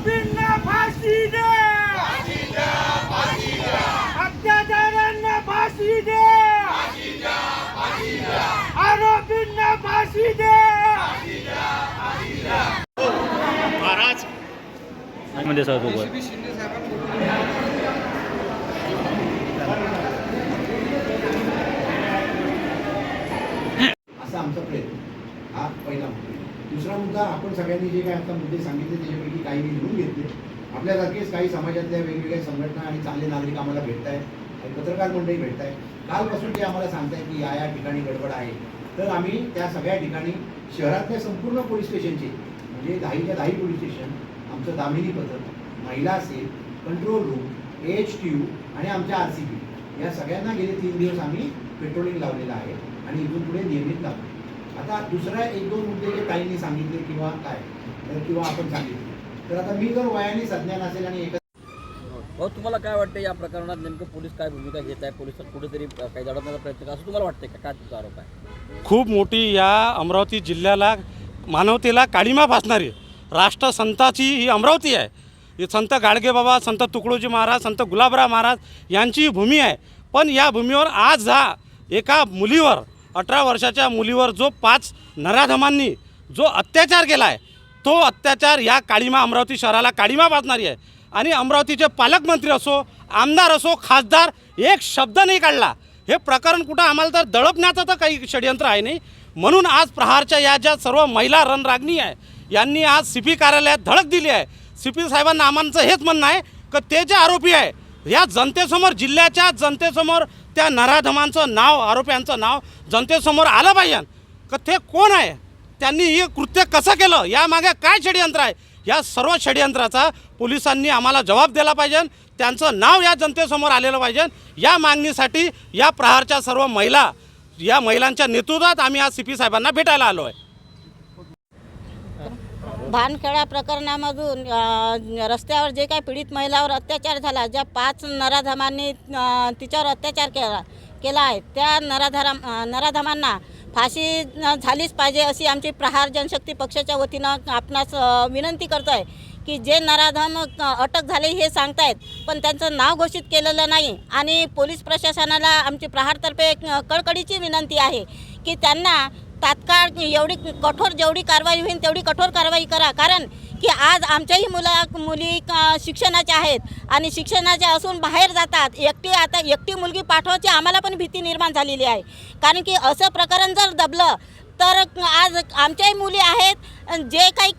आरोपींना फाशी दे, अत्याचारांना फाशी दे, आरोपींना फाशी दे। महाराज मध्ये सहभागी असा आमचा प्रयत्न हा पहिला मुद्दा। दुसरा मुद्दा, आपण सगळ्यांनी जे काय आता मुद्दे सांगितले त्याच्यापैकी काही मी लिहून घेतले। आपल्यासारखेच काही समाजातल्या वेगवेगळ्या संघटना आणि चांगले नागरिक आम्हाला भेटत आहेत आणि पत्रकार मंडळी भेटत आहेत। कालपासून ते आम्हाला सांगतायत की या ठिकाणी गडबड आहे, तर आम्ही त्या सगळ्या ठिकाणी शहरातल्या संपूर्ण पोलीस स्टेशनचे म्हणजे 10च्या 10 पोलीस स्टेशन, आमचं दामिनी पथक, महिला सेल, कंट्रोल रूम, AHTU आणि आमच्या RCP या सगळ्यांना गेले 3 दिवस आम्ही पेट्रोलिंग लावलेलं आहे आणि इथून पुढे नियमित लावतो। आता दुसरा 1-2 मुद्दे जे काहींनी सांगितले किंवा काय किंवा आपण सांगितले, तर आता मी जर वयाने संज्ञान असेल आणि हो, तुम्हाला काय वाटतं या प्रकरणात नेमकं पोलीस काय भूमिका घेत आहे? पोलिस कुठेतरी काही दडवण्याचा प्रयत्न करतात असं तुम्हाला वाटतंय का? काय तुमचा आरोप आहे? खूप मोठी या अमरावती जिल्ह्याला मानवतेला काळिमा फासणारी राष्ट्रसंताची ही अमरावती आहे। ही संत गाडगेबाबा, संत तुकडोजी महाराज, संत गुलाबराव महाराज यांची भूमी आहे। पण या भूमीवर आज हा एका मुलीवर, 18 वर्षाच्या मुलीवर जो 5 नराधमांनी जो अत्याचार केला आहे, तो अत्याचार या काळिमा अमरावती शहराला काळिमा फासणारी आहे। आणि अमरावतीचे पालकमंत्री असो, आमदार असो, खासदार एक शब्द नाही काढला। हे प्रकरण कुठं आम्हाला तर दडपण्याचं तर काही षडयंत्र आहे नाही। म्हणून आज प्रहारच्या या ज्या सर्व महिला रणरागिणी आहे यांनी आज CP कार्यालयात धडक दिली आहे। CP साहेबांना आम्हाचं हेच म्हणणं आहे की ते जे आरोपी आहे या जनतेसमोर, जिल्ह्याच्या जनतेसमोर त्या नराधमांचं नाव, आरोप्यांचं नाव जनतेसमोर आलं पाहिजे की ते कोण आहे, त्यांनी हे कृत्य कसं केलं, यामागे काय षडयंत्र आहे। या सर्व षडयंत्राचा पोलिसांनी आम्हाला जबाब दिला पाहिजे, त्यांचं नाव या जनतेसमोर आलेलं पाहिजे। या मागणीसाठी या प्रहारच्या सर्व महिला, या महिलांच्या नेतृत्वात आम्ही आज CP साहेबांना भेटायला आलो आहे। भानखेडा प्रकरणामधून रस्त्यावर जे काही पीडित महिलावर अत्याचार झाला, ज्या 5 नराधमांनी तिच्यावर अत्याचार केला आहे, त्या नराधमांना फाशी झालीच पाहिजे अशी आमची प्रहार जनशक्ती पक्षाच्या वतीनं आपणास विनंती करतो आहे की जे नराधम अटक झाले हे सांगतायत, पण त्यांचं नाव घोषित केलेलं नाही। आणि पोलीस प्रशासनाला आमची प्रहारतर्फे कळकळीची विनंती आहे की त्यांना तात्काळ जेवढी कारवाई होईल तेवढी कठोर कारवाई करा। कारण की आज आमच्याही मुली शिक्षणाच्या आहेत आणि शिक्षणाच्या असून बाहेर जातात। एकटी मुलगी पाठवायची आम्हाला पण भीती निर्माण झालेली आहे। कारण की असं प्रकरण जर दबलं तर आज आमच्याही मुली आहेत, जे काही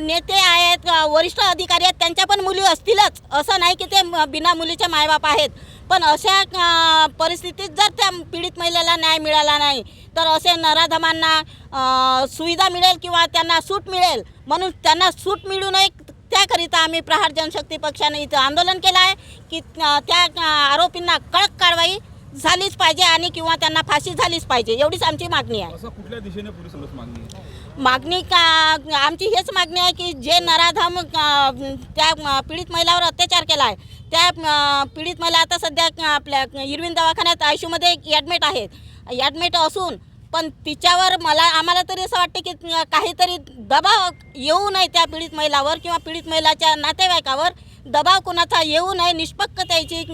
नेते आहेत, वरिष्ठ अधिकारी आहेत, त्यांच्या पण मुली असतीलच, असं नाही की ते बिना मुलीचे मायबाप आहेत। पण अशा परिस्थितीत जर त्या पीडित महिलेला न्याय मिळाला नाही तर असे नराधमांना सुविधा मिळेल किंवा त्यांना सूट मिळेल, म्हणून त्यांना सूट मिळू नये त्याकरिता आम्ही प्रहार जनशक्ती पक्षाने इथं आंदोलन केलं आहे की त्या आरोपींना कडक कारवाई झालीच पाहिजे आणि किंवा त्यांना फाशी झालीच पाहिजे, एवढीच आमची मागणी आहे। असं कुठल्या दिशेने पोलिसांना मागणी आहे? मागणी आमची हेच मागणी आहे की जे नराधम त्या पीडित महिलावर अत्याचार केला आहे, त्या पीडित महिला आता सध्या आपल्या इरविन दवाखान्यात ICUमध्ये ॲडमिट आहेत, ॲडमिट असून पण तिच्यावर आम्हाला तरी असं वाटतं की काहीतरी दबाव येऊ नये त्या पीडित महिलावर किंवा पीडित महिलाच्या नातेवाईकावर दबाव कोणाचा येऊ नये। निष्पक्षतेची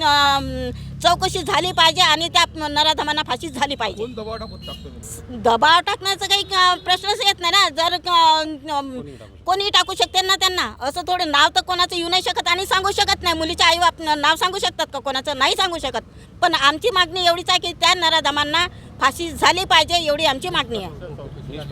चौकशी झाली पाहिजे आणि त्या नराधमांना फाशी झाली पाहिजे। कोण दबाव टाकतो? दबाव टाकण्याचा काही प्रश्नच येत नाही ना। जर कोणी टाकू शकते ना त्यांना, असं थोडं नाव तर कोणाचं येऊ नाही शकत आणि सांगू शकत नाही। मुलीच्या आई बाप नाव सांगू शकतात का? कोणाचं नाही सांगू शकत। पण आमची मागणी एवढीच आहे की त्या नराधमांना फाशी झाली पाहिजे, एवढी आमची मागणी आहे।